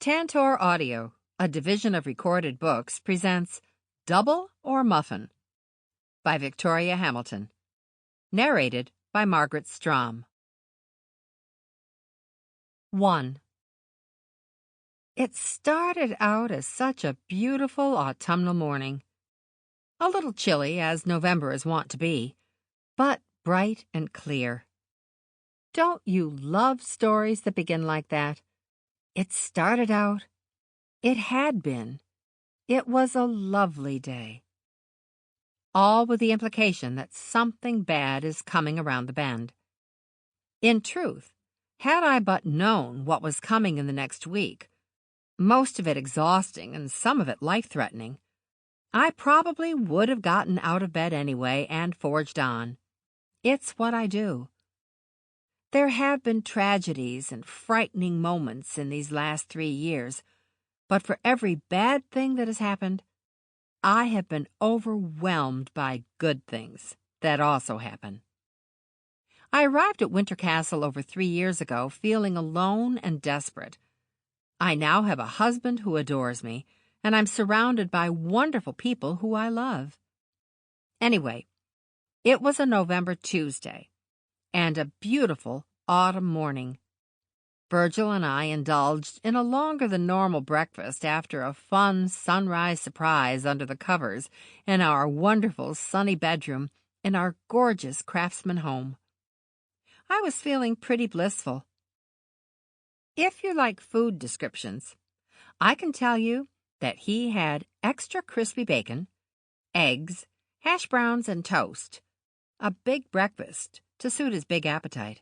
Tantor Audio, a division of Recorded Books, presents Double or Muffin by Victoria Hamilton. Narrated by Margaret Strom. 1. It started out as such a beautiful autumnal morning. A little chilly, as November is wont to be, but bright and clear. Don't you love stories that begin like that? It started out. It had been. It was a lovely day. All with the implication that something bad is coming around the bend. In truth, had I but known what was coming in the next week, most of it exhausting and some of it life-threatening, I probably would have gotten out of bed anyway and forged on. It's what I do. There have been tragedies and frightening moments in these last 3 years, but for every bad thing that has happened, I have been overwhelmed by good things that also happen. I arrived at Wynter Castle over 3 years ago feeling alone and desperate. I now have a husband who adores me, and I'm surrounded by wonderful people who I love. Anyway, it was a November Tuesday, and a beautiful autumn morning. Virgil and I indulged in a longer-than-normal breakfast after a fun sunrise surprise under the covers in our wonderful sunny bedroom in our gorgeous craftsman home. I was feeling pretty blissful. If you like food descriptions, I can tell you that he had extra crispy bacon, eggs, hash browns, and toast. A big breakfast to suit his big appetite.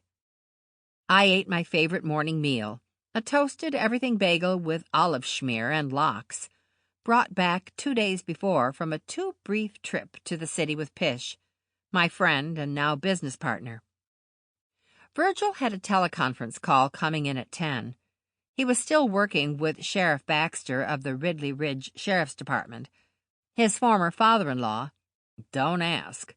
I ate my favorite morning meal, a toasted everything bagel with olive schmear and lox, brought back 2 days before from a too-brief trip to the city with Pish, my friend and now business partner. Virgil had a teleconference call coming in at 10. He was still working with Sheriff Baxter of the Ridley Ridge Sheriff's Department, his former father-in-law, don't ask,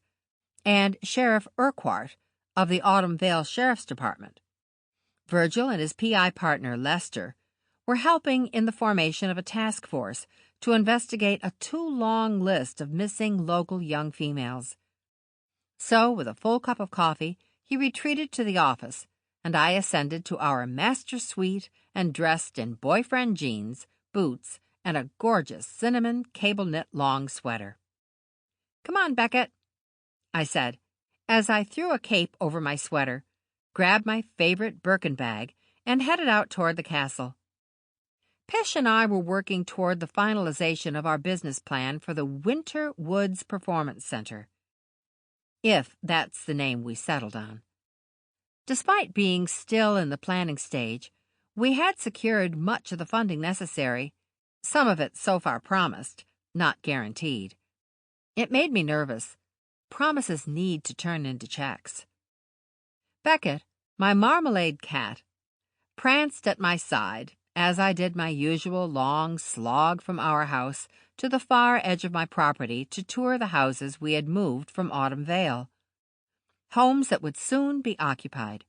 and Sheriff Urquhart of the Autumn Vale Sheriff's Department. Virgil and his PI partner, Lester, were helping in the formation of a task force to investigate a too-long list of missing local young females. So, with a full cup of coffee, he retreated to the office, and I ascended to our master suite and dressed in boyfriend jeans, boots, and a gorgeous cinnamon cable-knit long sweater. "Come on, Beckett," I said, as I threw a cape over my sweater, grabbed my favorite Birkin bag, and headed out toward the castle. Pish and I were working toward the finalization of our business plan for the Wynter Woods Performance Center, if that's the name we settled on. Despite being still in the planning stage, we had secured much of the funding necessary, some of it so far promised, not guaranteed. It made me nervous. Promises need to turn into checks. Beckett, my marmalade cat, pranced at my side as I did my usual long slog from our house to the far edge of my property to tour the houses we had moved from Autumn Vale. Homes that would soon be occupied.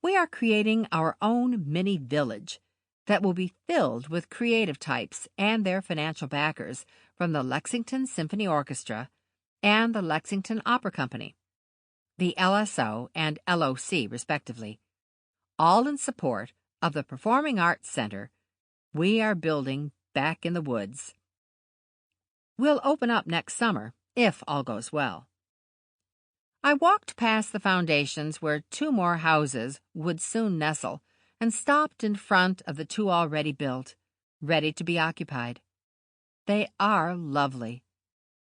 We are creating our own mini village that will be filled with creative types and their financial backers from the Lexington Symphony Orchestra and the Lexington Opera Company, the LSO and LOC, respectively, all in support of the Performing Arts Center we are building back in the woods. We'll open up next summer, if all goes well. I walked past the foundations where 2 more houses would soon nestle and stopped in front of the 2 already built, ready to be occupied. They are lovely.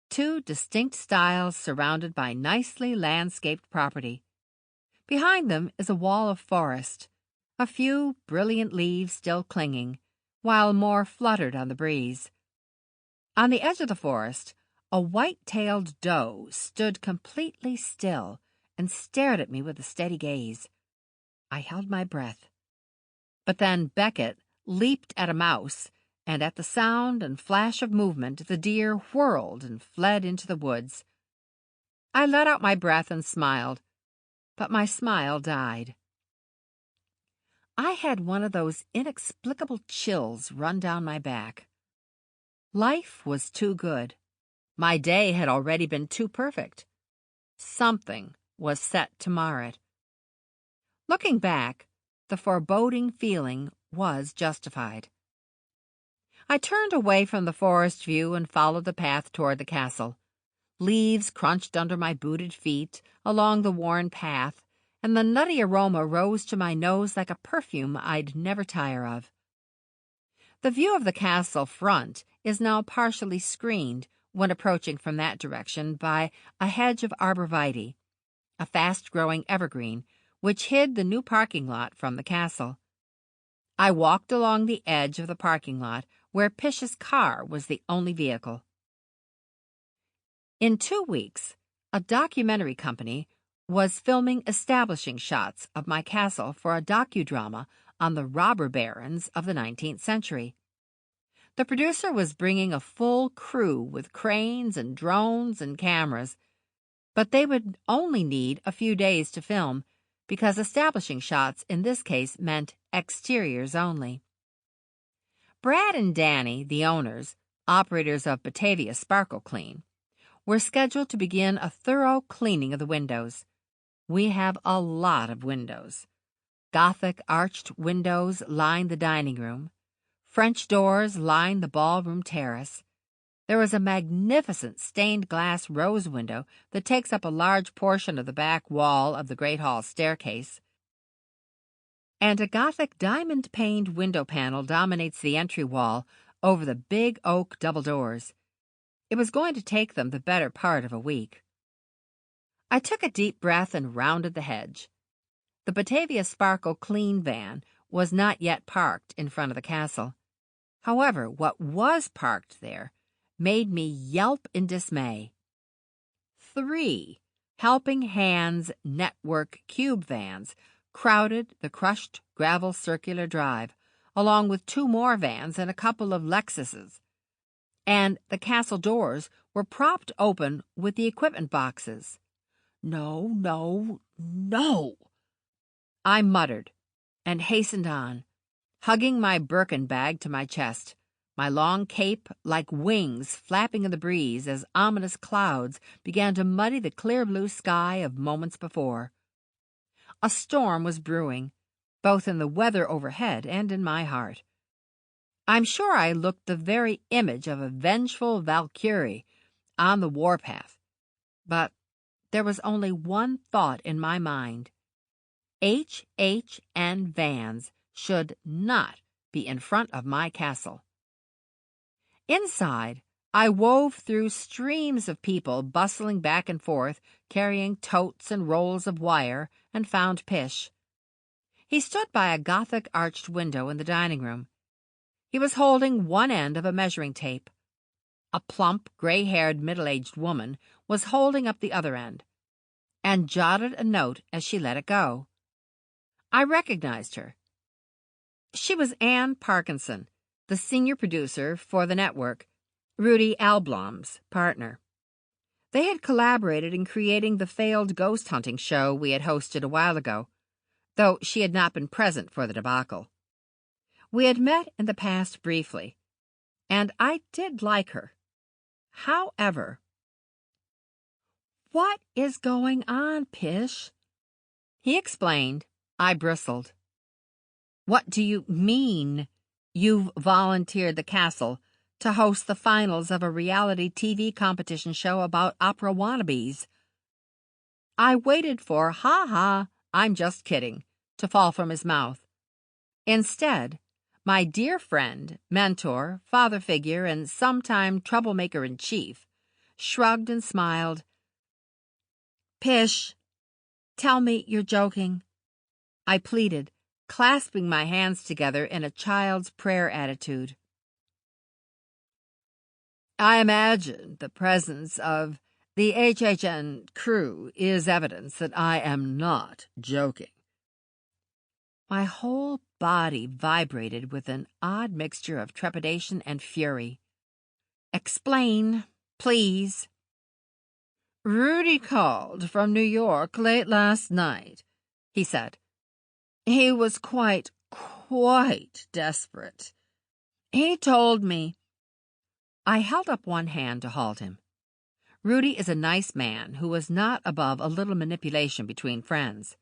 2 distinct styles surrounded by nicely landscaped property. Behind them is a wall of forest, a few brilliant leaves still clinging, while more fluttered on the breeze. On the edge of the forest, a white-tailed doe stood completely still and stared at me with a steady gaze. I held my breath. But then Beckett leaped at a mouse, and at the sound and flash of movement the deer whirled and fled into the woods. I let out my breath and smiled, but my smile died. I had one of those inexplicable chills run down my back. Life was too good. My day had already been too perfect. Something was set to mar it. Looking back, the foreboding feeling was justified. I turned away from the forest view and followed the path toward the castle. Leaves crunched under my booted feet along the worn path, and the nutty aroma rose to my nose like a perfume I'd never tire of. The view of the castle front is now partially screened when approaching from that direction by a hedge of arborvitae, a fast-growing evergreen, which hid the new parking lot from the castle. I walked along the edge of the parking lot where Pish's car was the only vehicle. In 2 weeks, a documentary company was filming establishing shots of my castle for a docudrama on the robber barons of the 19th century. The producer was bringing a full crew with cranes and drones and cameras, but they would only need a few days to film because establishing shots in this case meant exteriors only. Brad and Danny, the owners, operators of Batavia Sparkle Clean, were scheduled to begin a thorough cleaning of the windows. We have a lot of windows. Gothic arched windows line the dining room. French doors line the ballroom terrace. There is a magnificent stained glass rose window that takes up a large portion of the back wall of the Great Hall staircase. And a Gothic diamond-paned window panel dominates the entry wall over the big oak double doors. It was going to take them the better part of a week. I took a deep breath and rounded the hedge. The Batavia Sparkle Clean van was not yet parked in front of the castle. However, what was parked there made me yelp in dismay. 3 Helping Hands Network Cube vans crowded the crushed gravel circular drive, along with 2 more vans and a couple of Lexuses. And the castle doors were propped open with the equipment boxes. No, no, no! I muttered and hastened on, hugging my Birkin bag to my chest, my long cape like wings flapping in the breeze as ominous clouds began to muddy the clear blue sky of moments before. A storm was brewing, both in the weather overhead and in my heart. I'm sure I looked the very image of a vengeful Valkyrie on the warpath, but there was only one thought in my mind. HHN vans should not be in front of my castle. Inside, I wove through streams of people bustling back and forth, carrying totes and rolls of wire, and found Pish. He stood by a Gothic arched window in the dining room. He was holding one end of a measuring tape. A plump, gray-haired, middle-aged woman was holding up the other end, and jotted a note as she let it go. I recognized her. She was Ann Parkinson, the senior producer for the network, Rudy Alblom's partner. They had collaborated in creating the failed ghost hunting show we had hosted a while ago, though she had not been present for the debacle. We had met in the past briefly, and I did like her. However, "What is going on, Pish?" He explained. I bristled. "What do you mean you've volunteered the castle to host the finals of a reality TV competition show about opera wannabes?" I waited for "ha, I'm just kidding" to fall from his mouth. Instead, my dear friend, mentor, father figure, and sometime troublemaker-in-chief shrugged and smiled. "Pish, tell me you're joking," I pleaded, clasping my hands together in a child's prayer attitude. "I imagine the presence of the HHN crew is evidence that I am not joking." My whole body vibrated with an odd mixture of trepidation and fury. "Explain, please." "Rudy called from New York late last night," he said. "He was quite quite desperate. He told me—" I held up one hand to halt him. Rudy is a nice man who is not above a little manipulation between friends.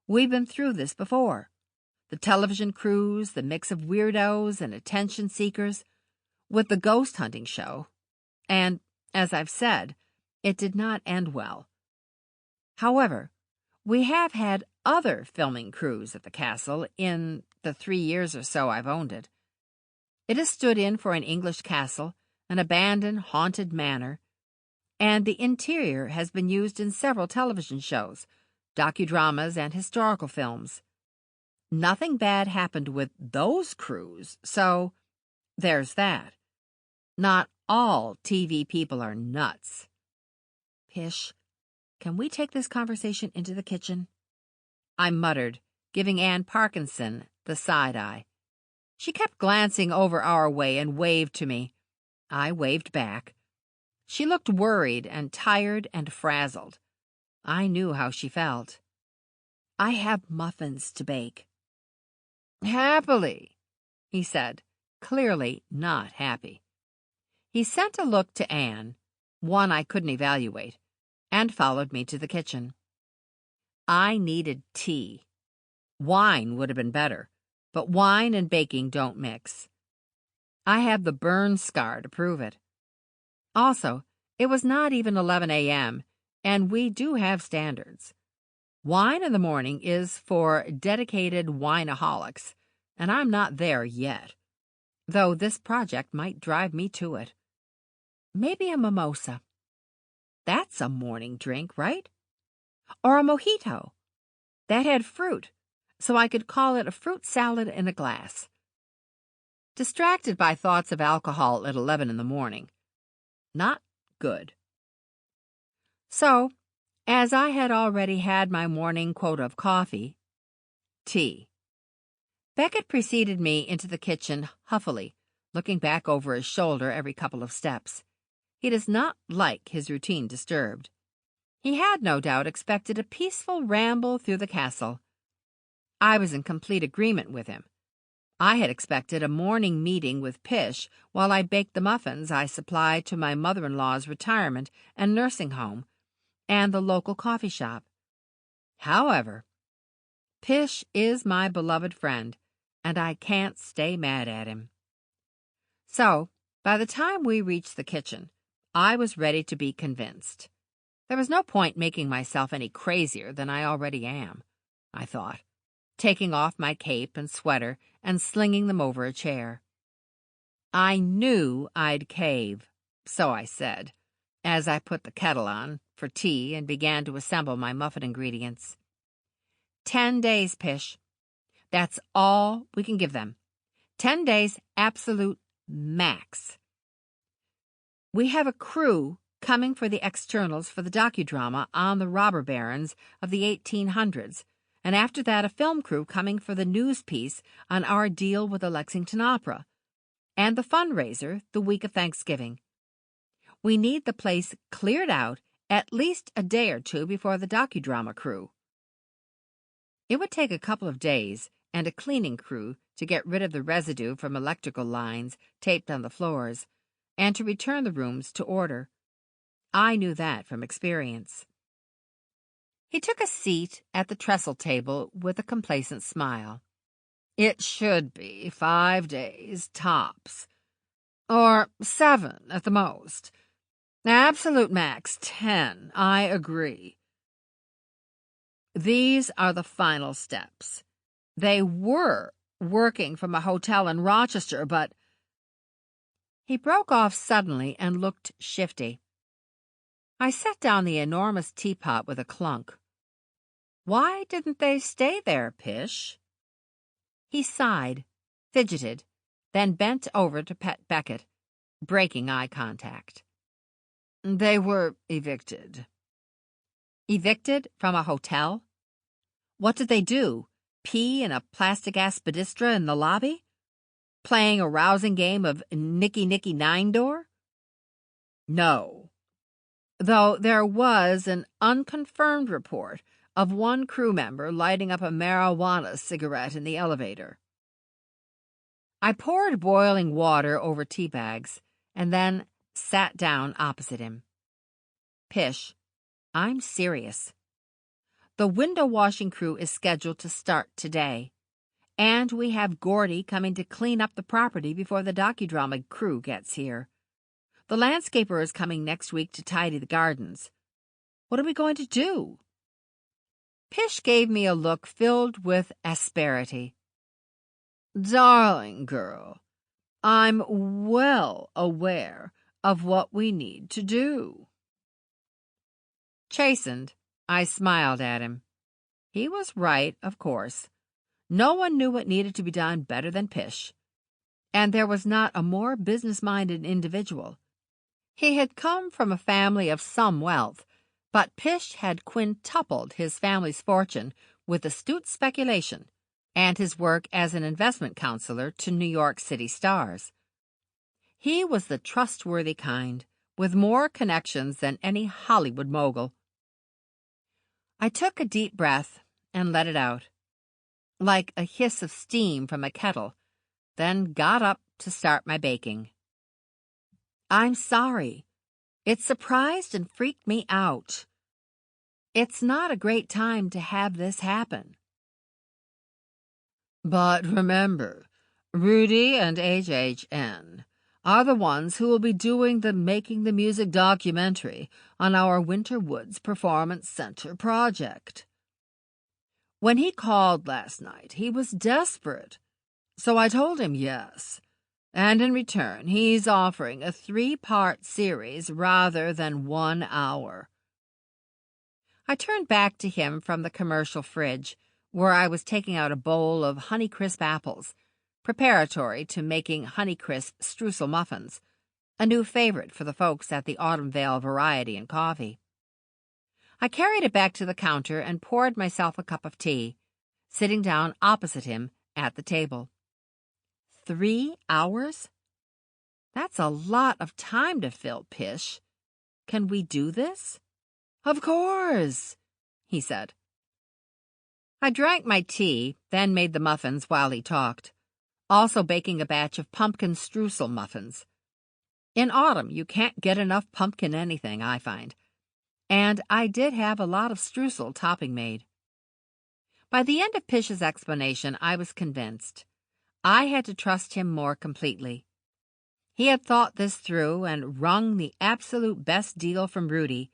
We've been through this before. The television crews, the mix of weirdos and attention seekers, with the ghost hunting show. And, as I've said, it did not end well. However, we have had other filming crews at the castle in the 3 years or so I've owned it. It has stood in for an English castle, an abandoned, haunted manor, and the interior has been used in several television shows, docudramas, and historical films. Nothing bad happened with those crews, so there's that. Not all TV people are nuts. Pish, can we take this conversation into the kitchen? I muttered, giving Anne Parkinson the side-eye. She kept glancing over our way and waved to me. I waved back. She looked worried and tired and frazzled. I knew how she felt. I have muffins to bake. Happily, he said, clearly not happy. He sent a look to Anne, one I couldn't evaluate, and followed me to the kitchen. I needed tea. Wine would have been better, but wine and baking don't mix. I have the burn scar to prove it. Also, it was not even 11 a.m., and we do have standards. Wine in the morning is for dedicated wineaholics, and I'm not there yet, though this project might drive me to it. Maybe a mimosa. That's a morning drink, right? Or a mojito. That had fruit, so I could call it a fruit salad in a glass. Distracted by thoughts of alcohol at 11 in the morning. Not good. So, as I had already had my morning quota of coffee, tea. Beckett preceded me into the kitchen huffily, looking back over his shoulder every couple of steps. He does not like his routine disturbed. He had no doubt expected a peaceful ramble through the castle. I was in complete agreement with him. I had expected a morning meeting with Pish while I baked the muffins I supplied to my mother-in-law's retirement and nursing home, and the local coffee shop. However, Pish is my beloved friend, and I can't stay mad at him. So, by the time we reached the kitchen, I was ready to be convinced. There was no point making myself any crazier than I already am, I thought, taking off my cape and sweater and slinging them over a chair. I knew I'd cave, so I said, as I put the kettle on for tea and began to assemble my muffin ingredients. 10 days, Pish. That's all we can give them. 10 days, absolute max. We have a crew coming for the externals for the docudrama on the robber barons of the 1800s, and after that a film crew coming for the news piece on our deal with the Lexington Opera, and the fundraiser the week of Thanksgiving. We need the place cleared out at least a day or two before the docudrama crew. It would take a couple of days and a cleaning crew to get rid of the residue from electrical lines taped on the floors, and to return the rooms to order. I knew that from experience. He took a seat at the trestle table with a complacent smile. It should be 5 days, tops. Or 7 at the most. Absolute max 10, I agree. These are the final steps. They were working from a hotel in Rochester, but... He broke off suddenly and looked shifty. I set down the enormous teapot with a clunk. Why didn't they stay there, Pish? He sighed, fidgeted, then bent over to pet Beckett, breaking eye contact. They were evicted. Evicted from a hotel? What did they do? Pee in a plastic aspidistra in the lobby? Playing a rousing game of Nicky Nicky Nine Door? No. Though there was an unconfirmed report of one crew member lighting up a marijuana cigarette in the elevator. I poured boiling water over tea bags and then sat down opposite him. Pish, I'm serious. The window washing crew is scheduled to start today, and we have Gordy coming to clean up the property before the docudrama crew gets here. The landscaper is coming next week to tidy the gardens. What are we going to do? Pish gave me a look filled with asperity. Darling girl, I'm well aware of what we need to do. Chastened, I smiled at him. He was right, of course. No one knew what needed to be done better than Pish, and there was not a more business-minded individual. He had come from a family of some wealth, but Pish had quintupled his family's fortune with astute speculation and his work as an investment counselor to New York City stars. He was the trustworthy kind, with more connections than any Hollywood mogul. I took a deep breath and let it out, like a hiss of steam from a kettle, then got up to start my baking. I'm sorry. It surprised and freaked me out. It's not a great time to have this happen. But remember, Rudy and HHN are the ones who will be doing the Making the Music documentary on our Wynter Woods Performance Center project. When he called last night, he was desperate, so I told him yes, and in return he's offering a 3-part series rather than 1 hour. I turned back to him from the commercial fridge, where I was taking out a bowl of Honeycrisp apples, preparatory to making Honeycrisp streusel muffins, a new favorite for the folks at the Autumn Vale Variety and Coffee. I carried it back to the counter and poured myself a cup of tea, sitting down opposite him at the table. 3 hours? That's a lot of time to fill, Pish. Can we do this? Of course, he said. I drank my tea, then made the muffins while he talked, also baking a batch of pumpkin streusel muffins. In autumn, you can't get enough pumpkin anything, I find. And I did have a lot of streusel topping made. By the end of Pish's explanation, I was convinced. I had to trust him more completely. He had thought this through and wrung the absolute best deal from Rudy,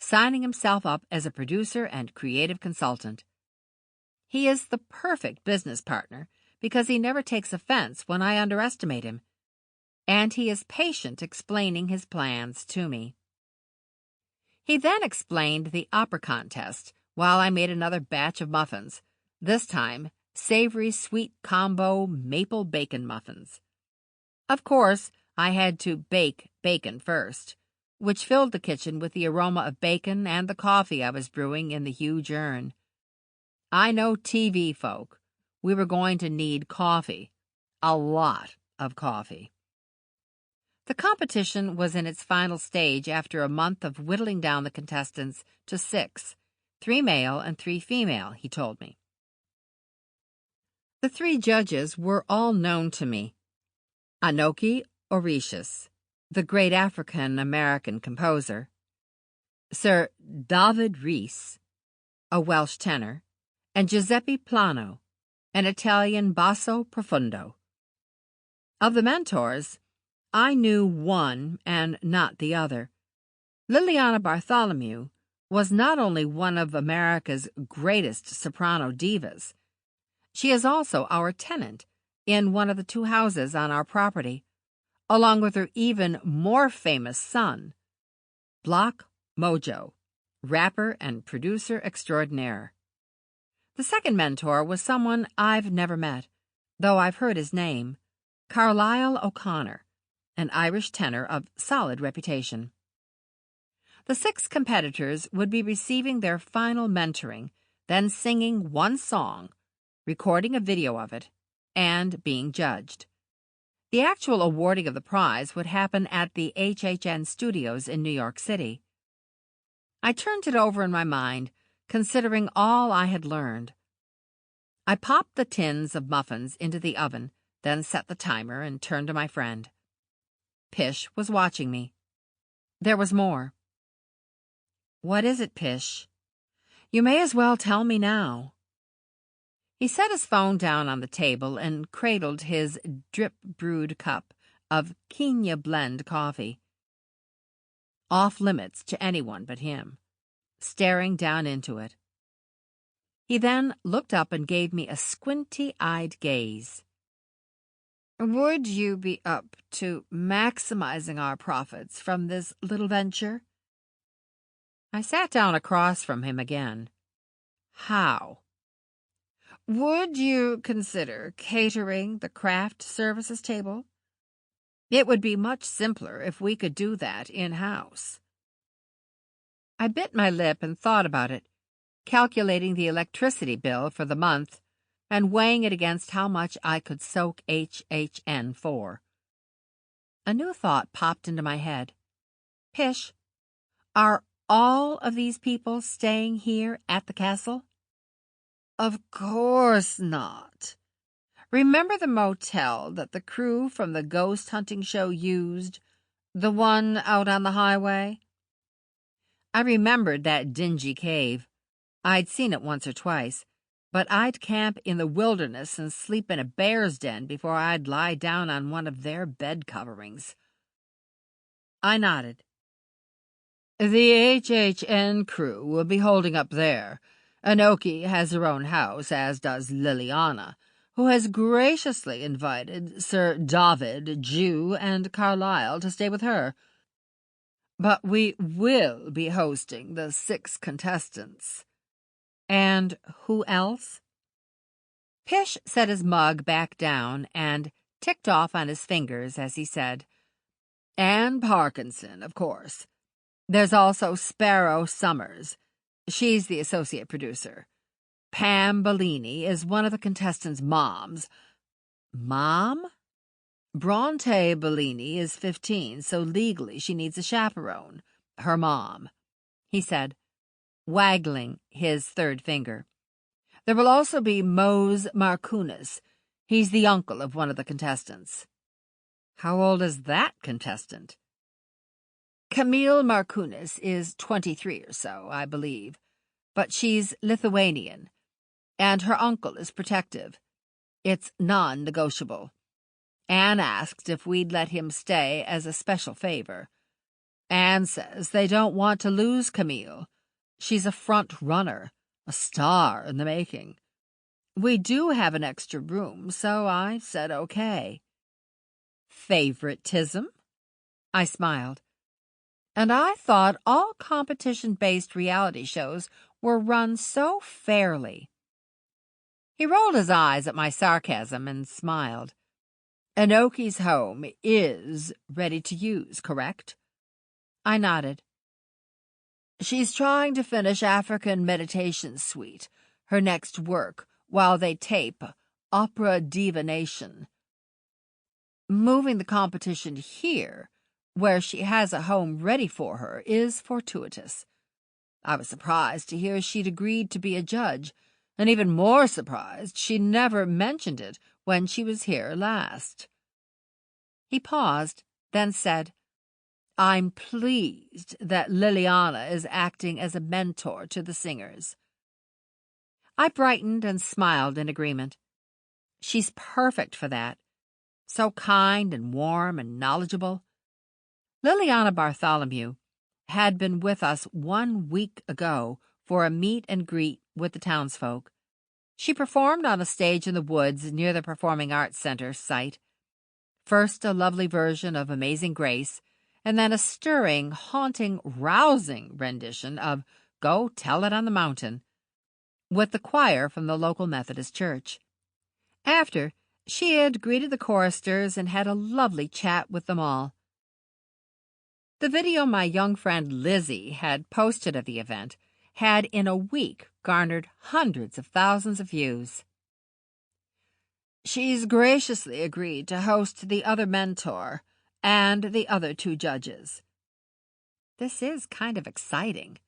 signing himself up as a producer and creative consultant. He is the perfect business partner because he never takes offense when I underestimate him, and he is patient explaining his plans to me. He then explained the opera contest while I made another batch of muffins, this time savory sweet combo maple bacon muffins. Of course, I had to bake bacon first, which filled the kitchen with the aroma of bacon and the coffee I was brewing in the huge urn. I know TV folk. We were going to need coffee. A lot of coffee. The competition was in its final stage after a month of whittling down the contestants to 6, 3 male and 3 female, he told me. The 3 judges were all known to me. Anoki Orishas, the great African-American composer, Sir David Rees, a Welsh tenor, and Giuseppe Plano, an Italian basso profundo. Of the mentors, I knew one and not the other. Liliana Bartholomew was not only one of America's greatest soprano divas, she is also our tenant in one of the 2 houses on our property, along with her even more famous son, Block Mojo, rapper and producer extraordinaire. The second mentor was someone I've never met, though I've heard his name, Carlisle O'Connor, an Irish tenor of solid reputation. The 6 competitors would be receiving their final mentoring, then singing 1 song, recording a video of it, and being judged. The actual awarding of the prize would happen at the HHN studios in New York City. I turned it over in my mind, considering all I had learned. I popped the tins of muffins into the oven, then set the timer and turned to my friend. Pish was watching me. There was more. "What is it, Pish? You may as well tell me now." He set his phone down on the table and cradled his drip-brewed cup of Kenya blend coffee. Off limits to anyone but him, staring down into it. He then looked up and gave me a squinty-eyed gaze. "Would you be up to maximizing our profits from this little venture?" I sat down across from him again. "How?" "Would you consider catering the craft services table? It would be much simpler if we could do that in-house." I bit my lip and thought about it, calculating the electricity bill for the month and weighing it against how much I could soak HHN for. A new thought popped into my head. "Pish, are all of these people staying here at the castle?" "Of course not. Remember the motel that the crew from the ghost hunting show used? The one out on the highway?" I remembered that dingy cave. I'd seen it once or twice, but I'd camp in the wilderness and sleep in a bear's den before I'd lie down on one of their bed coverings. I nodded. "The HHN crew will be holding up there. Anoki has her own house, as does Liliana, who has graciously invited Sir David, Jew, and Carlyle to stay with her. But we will be hosting the 6 contestants." "And who else?" Pish set his mug back down and ticked off on his fingers as he said, "Anne Parkinson, of course. There's also Sparrow Summers. She's the associate producer. Pam Bellini is one of the contestants' moms." "Mom?" "Bronte Bellini is 15, so legally she needs a chaperone. Her mom," he said, waggling his third finger. "There will also be Mose Marcunas. He's the uncle of one of the contestants." "How old is that contestant?" "Camille Marcunas is 23 or so, I believe, but she's Lithuanian, and her uncle is protective. It's non-negotiable. Anne asked if we'd let him stay as a special favor. Anne says they don't want to lose Camille. She's a front runner, a star in the making. We do have an extra room, so I said okay." "Favoritism?" I smiled. And I thought all competition-based reality shows were run so fairly. He rolled his eyes at my sarcasm and smiled. "Anoki's home is ready to use, correct?" I nodded. "She's trying to finish African Meditation Suite, her next work, while they tape Opera Divination. Moving the competition here, where she has a home ready for her, is fortuitous. I was surprised to hear she'd agreed to be a judge, and even more surprised she never mentioned it when she was here last." He paused, then said, "I'm pleased that Liliana is acting as a mentor to the singers." I brightened and smiled in agreement. She's perfect for that. So kind and warm and knowledgeable. Liliana Bartholomew had been with us 1 week ago for a meet and greet with the townsfolk. She performed on a stage in the woods near the Performing Arts Center site. First a lovely version of Amazing Grace, and then a stirring, haunting, rousing rendition of Go Tell It on the Mountain, with the choir from the local Methodist church. After, she had greeted the choristers and had a lovely chat with them all. The video my young friend Lizzie had posted of the event had in a week garnered hundreds of thousands of views. "She's graciously agreed to host the other mentor and the other 2 judges." "This is kind of exciting,"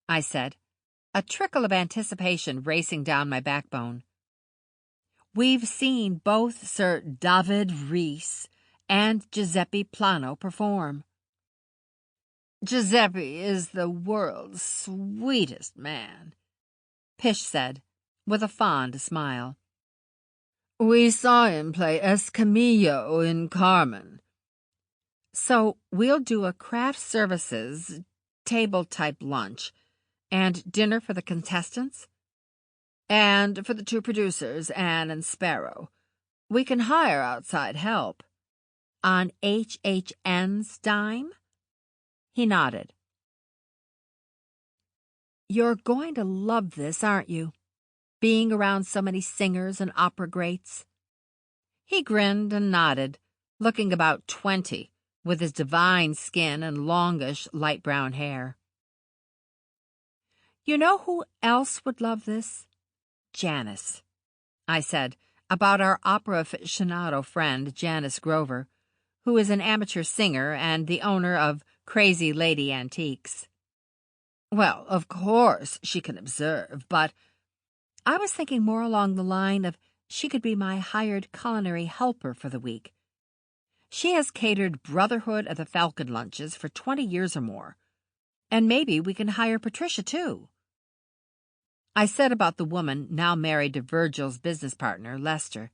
I said, a trickle of anticipation racing down my backbone. we've seen both Sir David Rhys and Giuseppe Plano perform. Giuseppe is the world's sweetest man, Pish said, with a fond smile. We saw him play Escamillo in Carmen. So we'll do a craft services table-type lunch and dinner for the contestants? And for the two producers, Anne and Sparrow. We can hire outside help. On HHN's dime? He nodded. You're going to love this, aren't you? Being around so many singers and opera greats. He grinned and nodded, looking about 20, with his divine skin and longish light brown hair. You know who else would love this? Janice, I said, about our opera aficionado friend Janice Grover, who is an amateur singer and the owner of Crazy Lady Antiques. Well, of course she can observe, but I was thinking more along the line of she could be my hired culinary helper for the week. She has catered Brotherhood of the Falcon lunches for 20 years or more, and maybe we can hire Patricia, too. I said about the woman now married to Virgil's business partner, Lester.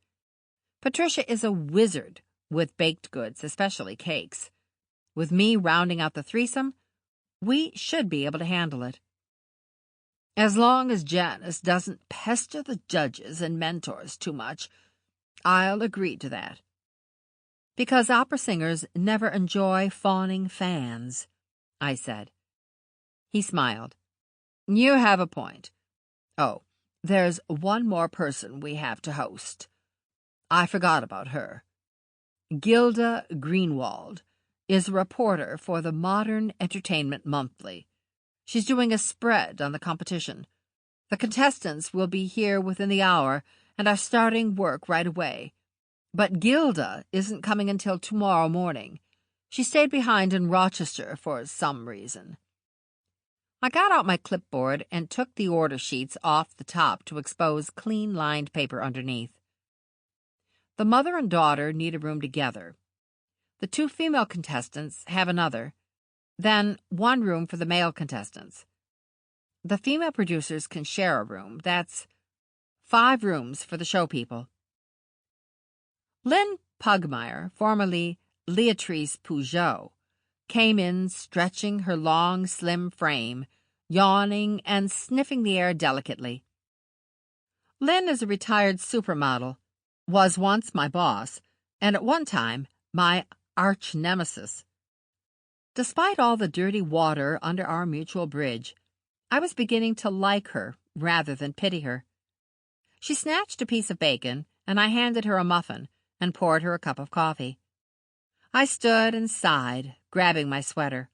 Patricia is a wizard with baked goods, especially cakes. With me rounding out the threesome, we should be able to handle it. As long as Janice doesn't pester the judges and mentors too much, I'll agree to that. Because opera singers never enjoy fawning fans, I said. He smiled. You have a point. Oh, there's one more person we have to host. I forgot about her. Gilda Greenwald is a reporter for the Modern Entertainment Monthly. She's doing a spread on the competition. The contestants will be here within the hour and are starting work right away. But Gilda isn't coming until tomorrow morning. She stayed behind in Rochester for some reason. I got out my clipboard and took the order sheets off the top to expose clean-lined paper underneath. The mother and daughter need a room together. The two female contestants have another, then one room for the male contestants. The female producers can share a room. That's 5 rooms for the show people. Lynn Pugmire, formerly Leatrice Peugeot, came in stretching her long, slim frame, yawning and sniffing the air delicately. Lynn is a retired supermodel, was once my boss, and at one time my arch-nemesis. Despite all the dirty water under our mutual bridge, I was beginning to like her rather than pity her. She snatched a piece of bacon, and I handed her a muffin and poured her a cup of coffee. I stood and sighed, grabbing my sweater.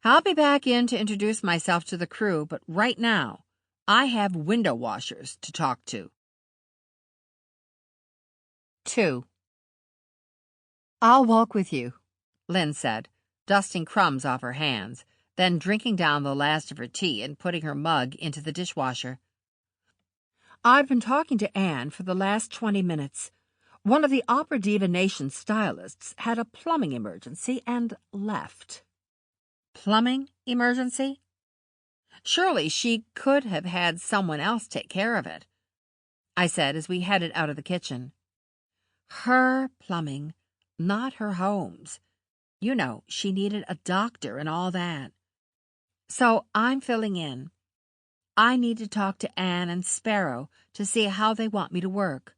I'll be back in to introduce myself to the crew, but right now, I have window washers to talk to. 2. I'll walk with you, Lynn said, dusting crumbs off her hands, then drinking down the last of her tea and putting her mug into the dishwasher. I've been talking to Anne for the last 20 minutes. One of the Opera Diva Nation stylists had a plumbing emergency and left. Plumbing emergency? Surely she could have had someone else take care of it, I said as we headed out of the kitchen. Her plumbing, not her home's. You know, she needed a doctor and all that. So I'm filling in. I need to talk to Anne and Sparrow to see how they want me to work.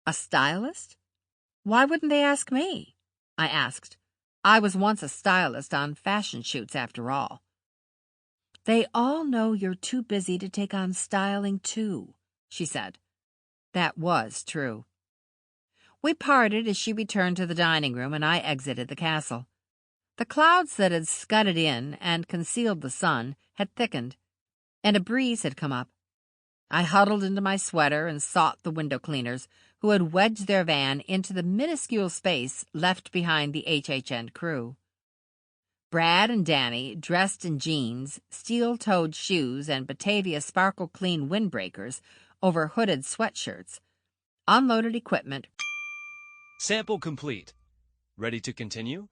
A stylist? Why wouldn't they ask me? I asked. I was once a stylist on fashion shoots, after all. They all know you're too busy to take on styling, too, she said. That was true. We parted as she returned to the dining room and I exited the castle. The clouds that had scudded in and concealed the sun had thickened, and a breeze had come up. I huddled into my sweater and sought the window cleaners, who had wedged their van into the minuscule space left behind the HHN crew. Brad and Danny, dressed in jeans, steel-toed shoes, and Batavia sparkle-clean windbreakers over hooded sweatshirts, unloaded equipment. Sample complete. Ready to continue?